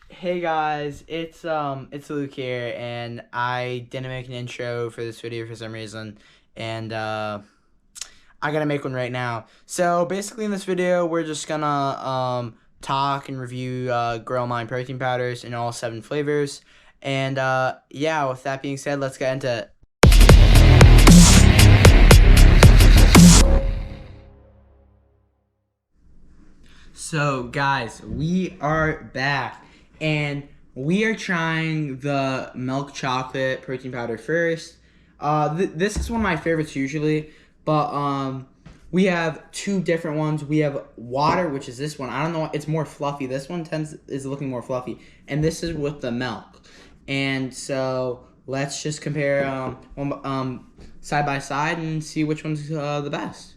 Hey guys, it's Luke here, and I didn't make an intro for this video for some reason, and I gotta make one right now. So basically, in this video, we're just gonna talk and review Girl Mine protein powders in all 7 flavors, and yeah. With that being said, let's get into it. So guys, we are back, and we are trying the milk chocolate protein powder first. This is one of my favorites usually, but we have 2 different ones. We have water, which is this one. I don't know, it's more fluffy. This one is looking more fluffy, and this is with the milk. And so let's just compare side by side and see which one's the best.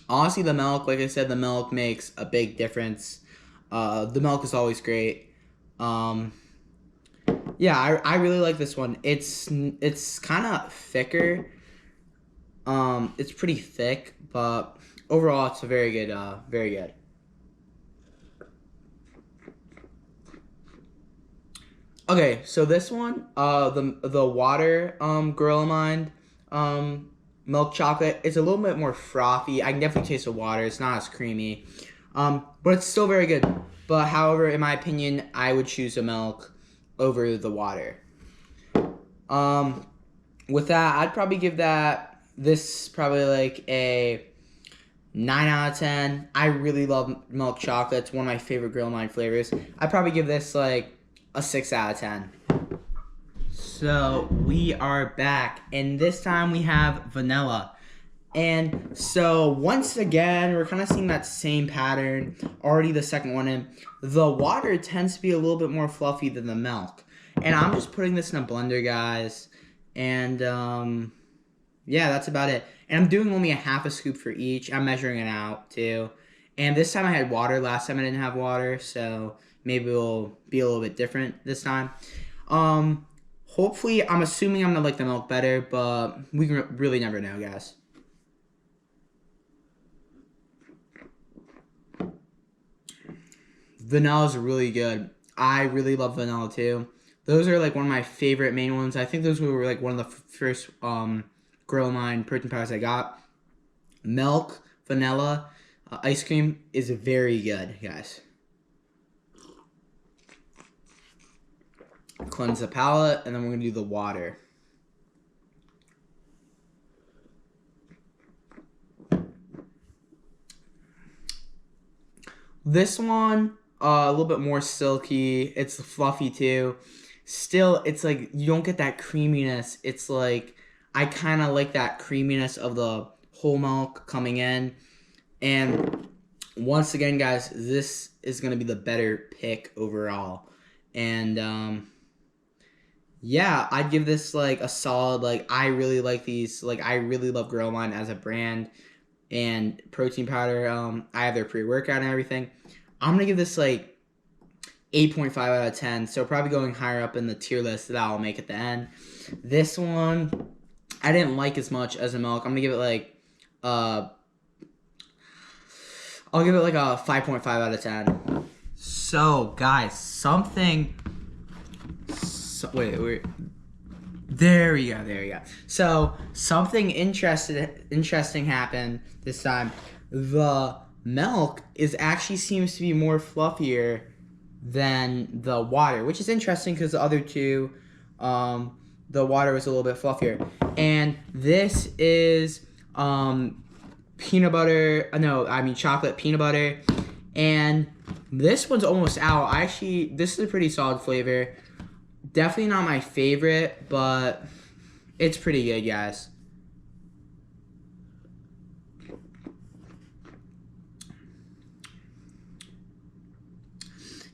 Honestly, the milk, like I said, the milk makes a big difference. The milk is always great. Yeah, I really like this one. It's kind of thicker. It's pretty thick, but overall, it's a very good, very good. Okay, so this one, the water, Gorilla Mind, milk chocolate, it's a little bit more frothy. I can definitely taste the water. It's not as creamy, but it's still very good. But however, in my opinion, I would choose the milk over the water. With that, I'd probably give this probably like a 9 out of 10. I really love milk chocolate. It's one of my favorite Grill Line flavors. I'd probably give this like a 6 out of 10. So we are back, and this time we have vanilla. And so once again, we're kind of seeing that same pattern, already the second one in. The water tends to be a little bit more fluffy than the milk. And I'm just putting this in a blender, guys. And yeah, that's about it. And I'm doing only a half a scoop for each. I'm measuring it out too. And this time I had water. Last time I didn't have water, so maybe it'll be a little bit different this time. Hopefully, I'm assuming I'm gonna like the milk better, but we can really never know, guys. Vanilla's really good. I really love vanilla too. Those are like one of my favorite main ones. I think those were like one of the first Grill Line protein powders I got. Milk, vanilla, ice cream is very good, guys. Cleanse the palate, and then we're gonna do the water. This one, a little bit more silky. It's fluffy too. Still, it's like you don't get that creaminess. It's like I kind of like that creaminess of the whole milk coming in. And once again, guys, this is gonna be the better pick overall. And yeah, I'd give this like a solid, like I really like these, like I really love Grill Line as a brand and protein powder. I have their pre-workout and everything. I'm gonna give this like 8.5 out of 10, so probably going higher up in the tier list that I'll make at the end. This one, I didn't like as much as a milk. I'm gonna give it like, I'll give it like a 5.5 out of 10. So guys, wait. There we go. So something interesting happened this time. The milk actually seems to be more fluffier than the water, which is interesting because the other two, the water was a little bit fluffier. And this is peanut butter. No, I mean chocolate peanut butter. And this one's almost out. This is a pretty solid flavor. Definitely not my favorite, but it's pretty good, guys.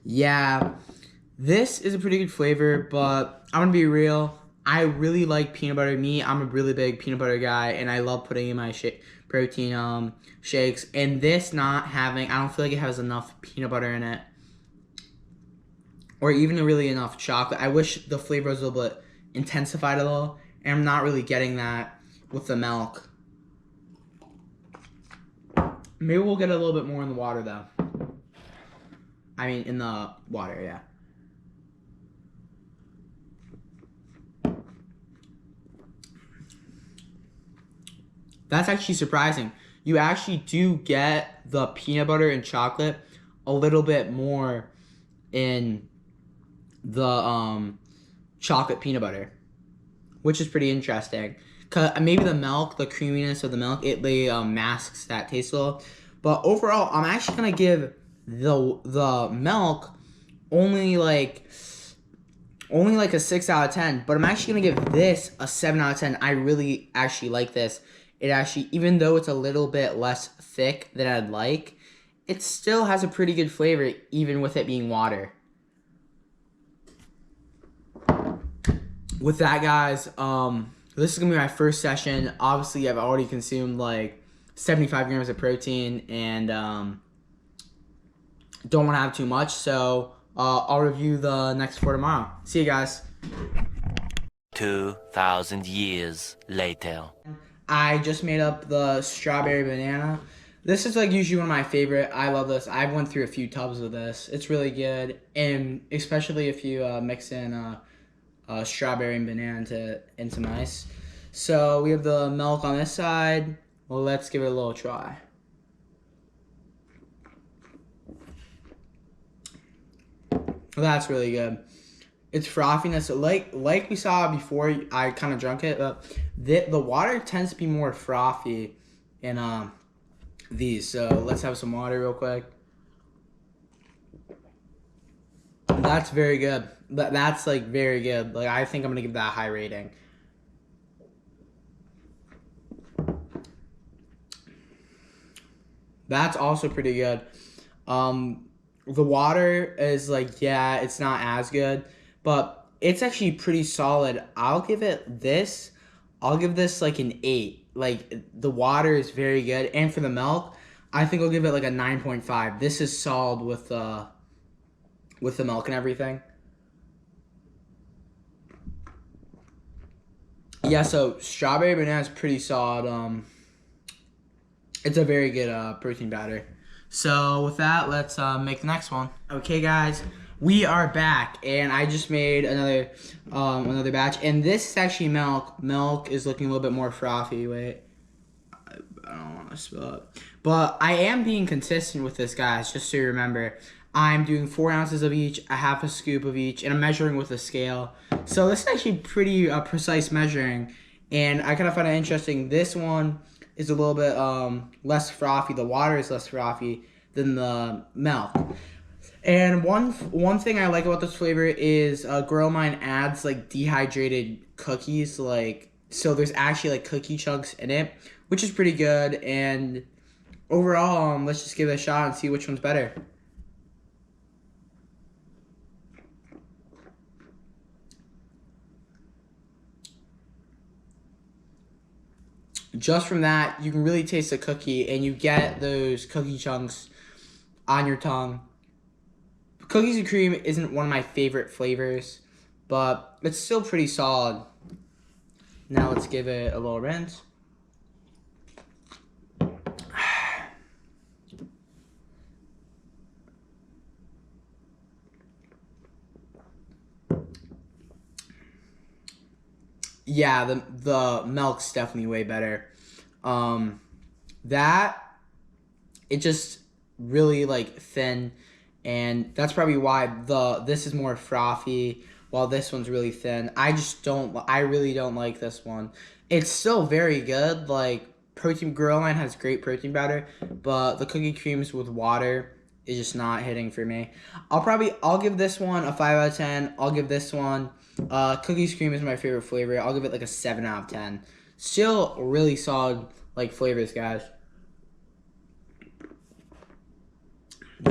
Yeah, this is a pretty good flavor, but I'm gonna be real. I really like peanut butter. I'm a really big peanut butter guy, and I love putting in my protein shakes. And this not having, I don't feel like it has enough peanut butter in it, or even really enough chocolate. I wish the flavor was a little bit intensified a little, and I'm not really getting that with the milk. Maybe we'll get a little bit more in the water, though. I mean, in the water, yeah. That's actually surprising. You actually do get the peanut butter and chocolate a little bit more in the chocolate peanut butter, which is pretty interesting. Cause maybe the milk, the creaminess of the milk, it masks that taste a little. But overall, I'm actually gonna give the milk only like a 6 out of 10. But I'm actually gonna give this a 7 out of 10. I really actually like this. It actually, even though it's a little bit less thick than I'd like, it still has a pretty good flavor, even with it being water. With that, guys, this is gonna be my first session. Obviously, I've already consumed like 75 grams of protein and don't want to have too much. So I'll review the next 4 tomorrow. See you guys. 2,000 years later. I just made up the strawberry banana. This is like usually one of my favorite. I love this. I went through a few tubs of this. It's really good, and especially if you mix in strawberry and banana into some ice. So we have the milk on this side. Well, let's give it a little try. That's really good. It's frothiness, like we saw before. I kind of drunk it, but the water tends to be more frothy in these. So let's have some water real quick. That's very good. That's like very good. Like I think I'm gonna give that a high rating. That's also pretty good. The water is like, yeah, it's not as good, but it's actually pretty solid. I'll give this like an 8. Like the water is very good, and for the milk, I think I'll give it like a 9.5. This is solid with the milk and everything. Yeah, so strawberry banana is pretty solid. It's a very good protein powder. So with that, let's make the next one. Okay, guys, we are back, and I just made another batch, and this is actually milk. Milk is looking a little bit more frothy. Wait, I don't want to spill it, but I am being consistent with this, guys. Just so you remember, I'm doing 4 ounces of each, a half a scoop of each, and I'm measuring with a scale. So this is actually pretty precise measuring, and I kind of find it interesting. This one is a little bit less frothy. The water is less frothy than the milk. And one thing I like about this flavor is Girl Mine adds like dehydrated cookies, so there's actually like cookie chunks in it, which is pretty good. And overall, let's just give it a shot and see which one's better. Just from that, you can really taste the cookie, and you get those cookie chunks on your tongue. Cookies and cream isn't one of my favorite flavors, but it's still pretty solid. Now let's give it a little rinse. Yeah, the milk's definitely way better. It just really like thin, and that's probably why this is more frothy while this one's really thin. I really don't like this one. It's still very good. Like Girl Line has great protein powder, but the cookie creams with water is just not hitting for me. I'll give this one a 5 out of 10. I'll give this one cookies cream is my favorite flavor. I'll give it like a 7 out of 10. Still really solid like flavors, guys.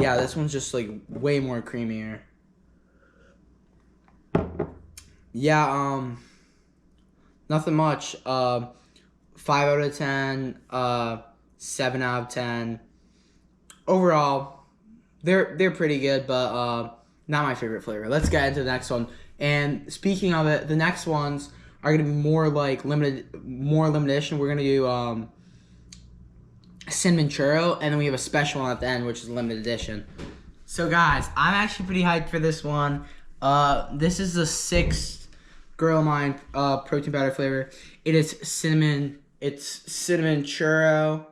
Yeah, this one's just like way more creamier. Yeah, nothing much. 5 out of 10, 7 out of 10. Overall, they're pretty good, but not my favorite flavor. Let's get into the next one. And speaking of it, the next ones are gonna be more like limited edition. We're gonna do cinnamon churro, and then we have a special one at the end, which is limited edition. So guys, I'm actually pretty hyped for this one. This is the 6th Girl Mine protein powder flavor. It is cinnamon. It's cinnamon churro,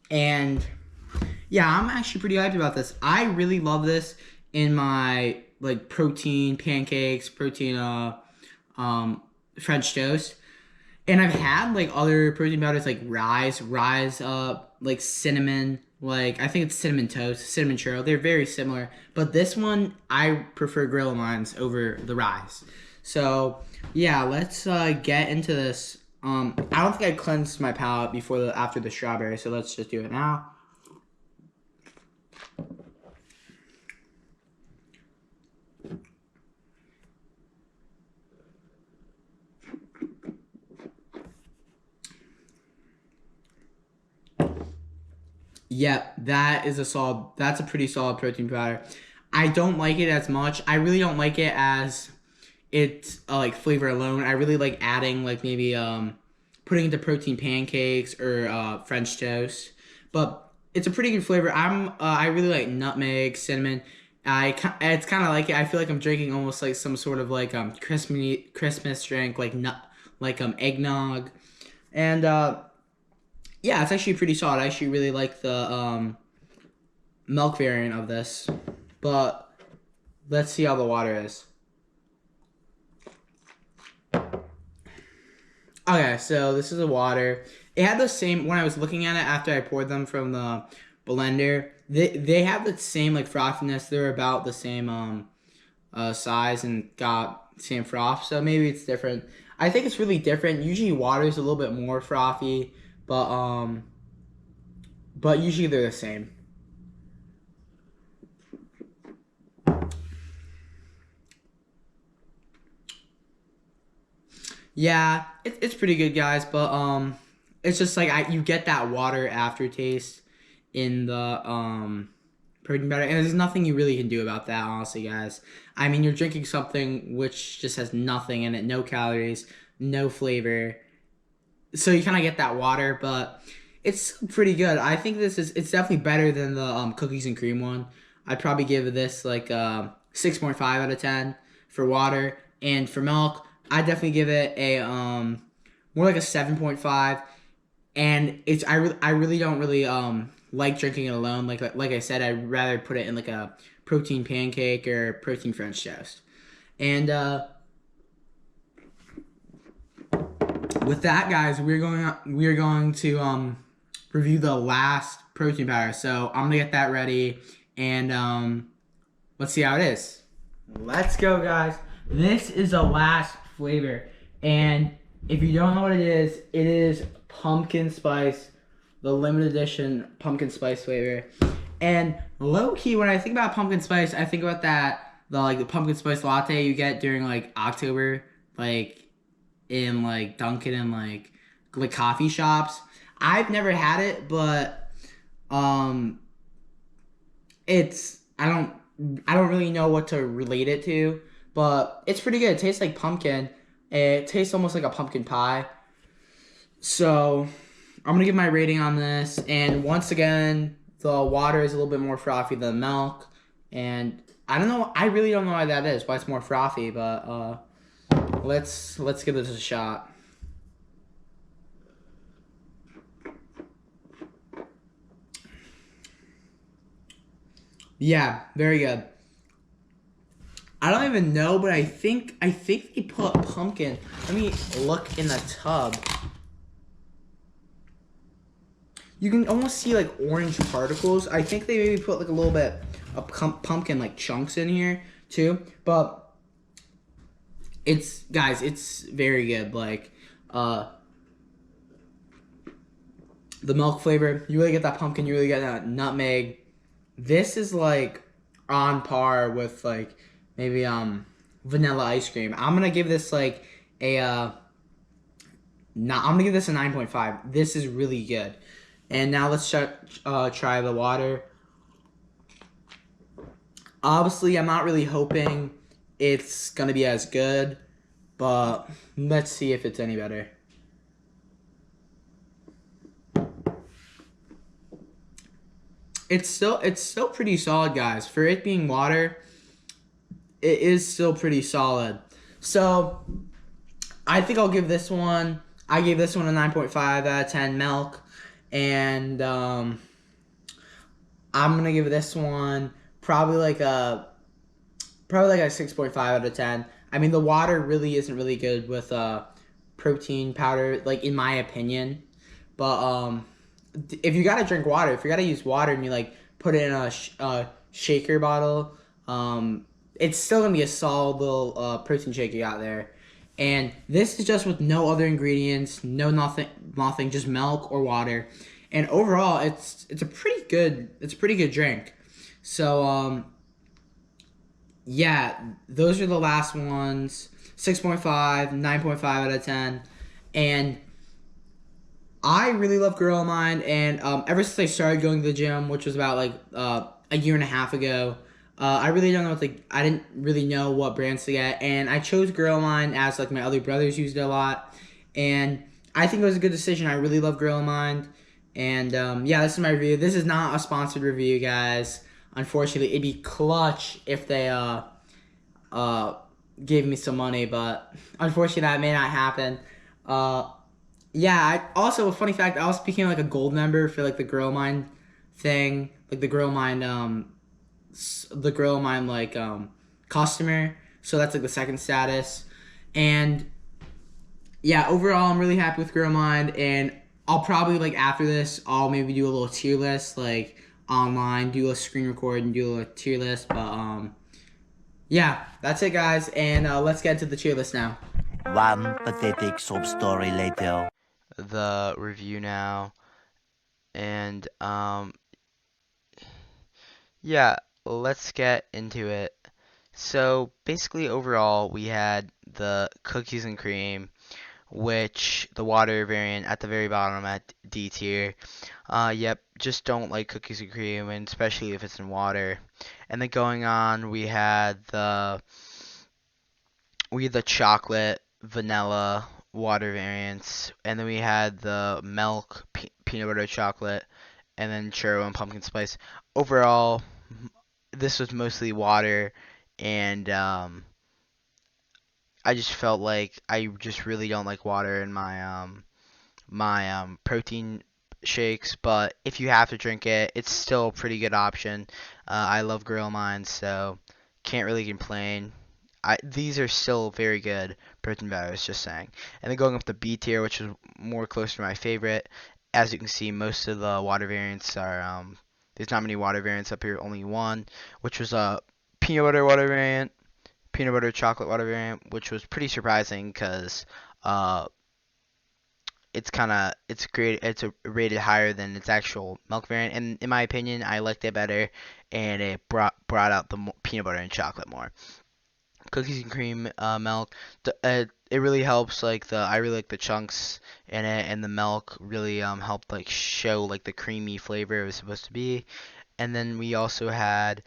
and yeah, I'm actually pretty hyped about this. I really love this in my like protein pancakes, protein French toast. And I've had like other protein powders like rise, like cinnamon, like I think it's cinnamon toast, cinnamon churro. They're very similar, but this one I prefer Grill Mines over the rise. So yeah, let's get into this. I don't think I cleansed my palate after the strawberry, so let's just do it now. Yep, that's a pretty solid protein powder. I don't like it as much. I really don't like it as it's like flavor alone. I really like adding like maybe putting into protein pancakes or French toast. But it's a pretty good flavor. I really like nutmeg, cinnamon. It's kind of like it. I feel like I'm drinking almost like some sort of like Christmas drink like eggnog, and yeah, it's actually pretty solid. I actually really like the milk variant of this. But let's see how the water is. Okay, so this is the water. It had the same, when I was looking at it after I poured them from the blender, they have the same like frothiness. They're about the same size and got same froth. So maybe it's different. I think it's really different. Usually water is a little bit more frothy, but usually they're the same. Yeah, it's pretty good, guys, but it's just like you get that water aftertaste in the protein powder, and there's nothing you really can do about that, honestly, guys. I mean, you're drinking something which just has nothing in it, no calories, no flavor, so you kind of get that water, but it's pretty good. I think it's definitely better than the cookies and cream one. I'd probably give this like 6.5 out of 10 for water, and for milk, I definitely give it a more like a 7.5. And I really don't really like drinking it alone. Like I said, I'd rather put it in like a protein pancake or protein French toast. And with that, guys, we're going to review the last protein powder. So I'm gonna get that ready, and let's see how it is. Let's go, guys. This is the last flavor, and if you don't know what it is pumpkin spice, the limited edition pumpkin spice flavor. And low key, when I think about pumpkin spice, I think about the pumpkin spice latte you get during like October, like in like Dunkin' and like coffee shops. I've never had it, but it's I don't really know what to relate it to, but it's pretty good. It tastes like pumpkin. It tastes almost like a pumpkin pie. So I'm gonna give my rating on this, and once again, the water is a little bit more frothy than milk, and I don't know. I really don't know why that is. Why it's more frothy, but let's give this a shot. Yeah, very good. I don't even know, but I think they put pumpkin. Let me look in the tub. You can almost see like orange particles. I think they maybe put like a little bit of pumpkin like chunks in here too. But it's very good. Like the milk flavor, you really get that pumpkin. You really get that nutmeg. This is like on par with like maybe vanilla ice cream. I'm gonna give this like I'm gonna give this a 9.5. This is really good. And now let's try the water. Obviously, I'm not really hoping it's gonna be as good, but let's see if it's any better. it's still pretty solid, guys. For it being water, it is still pretty solid. So I think I'll give this one. I gave this one a 9.5 out of 10 milk, and I'm gonna give this one probably like a 6.5 out of 10. I mean, the water really isn't really good with protein powder, like in my opinion. But if you gotta drink water, if you gotta use water and you like put it in a shaker bottle, it's still gonna be a solid little protein shake you got there. And this is just with no other ingredients, no nothing, just milk or water. And overall, it's a pretty good drink. So yeah, those are the last ones. 6.5, 9.5 out of 10. And I really love Gorilla Mind, and ever since I started going to the gym, which was about like a year and a half ago, I really don't know what I didn't really know what brands to get, and I chose Gorilla Mind as like my other brothers used it a lot, and I think it was a good decision. I really love Gorilla Mind, and yeah, this is my review. This is not a sponsored review, guys. Unfortunately, it'd be clutch if they uh gave me some money, but unfortunately that may not happen. Uh, yeah, also a funny fact, I also became like a gold member for like the Grill Mine thing, like the Grill Mine like customer. So that's like the second status. And yeah, overall I'm really happy with Grill Mine, and I'll probably like after this I'll maybe do a little tier list like online, do a screen record and do a tier list, but yeah, that's it guys, and let's get to the tier list now. One pathetic sob story later. The review now, and yeah, let's get into it. So basically, overall, we had the cookies and cream, which the water variant at the very bottom at D tier. Yep, just don't like cookies and cream, and especially if it's in water. And then going on, we had the chocolate, vanilla, water variants, and then we had the milk, peanut butter chocolate, and then churro and pumpkin spice. Overall, this was mostly water, and I just felt like I just really don't like water in my protein shakes. But if you have to drink it, it's still a pretty good option. I love Grill Mine, so can't really complain. These are still very good protein values, just saying. And then going up the B tier, which is more close to my favorite. As you can see, most of the water variants are there's not many water variants up here, only one, which was a peanut butter water variant, peanut butter chocolate water variant, which was pretty surprising because uh, it's rated higher than its actual milk variant, and in my opinion, I liked it better, and it brought out the peanut butter and chocolate more. Cookies and cream milk, it really helps. Like I really like the chunks in it, and the milk really helped like show like the creamy flavor it was supposed to be. And then we also had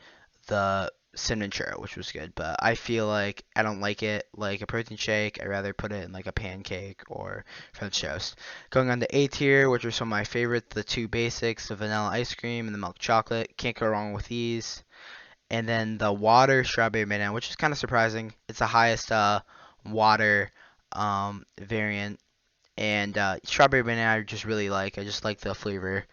the cinnamon churro, which was good, but I feel like I don't like it like a protein shake. I'd rather put it in like a pancake or French toast. Going on to A tier, which are some of my favorites, the two basics, the vanilla ice cream and the milk chocolate. Can't go wrong with these. And then the water strawberry banana, which is kind of surprising. It's the highest water variant, and strawberry banana I just really like. I just like the flavor,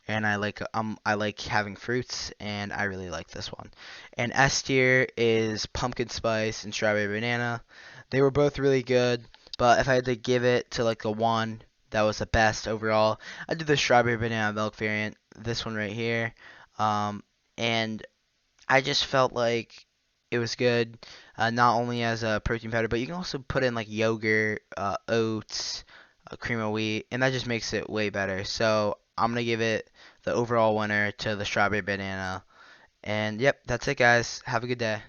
and I like having fruits, and I really like this one. And S tier is pumpkin spice and strawberry banana. They were both really good, but if I had to give it to like the one that was the best overall, I'd do the strawberry banana milk variant. This one right here. And I just felt like it was good, not only as a protein powder, but you can also put in like yogurt, oats, cream of wheat, and that just makes it way better. So I'm gonna give it the overall winner to the strawberry banana. And yep, that's it, guys. Have a good day.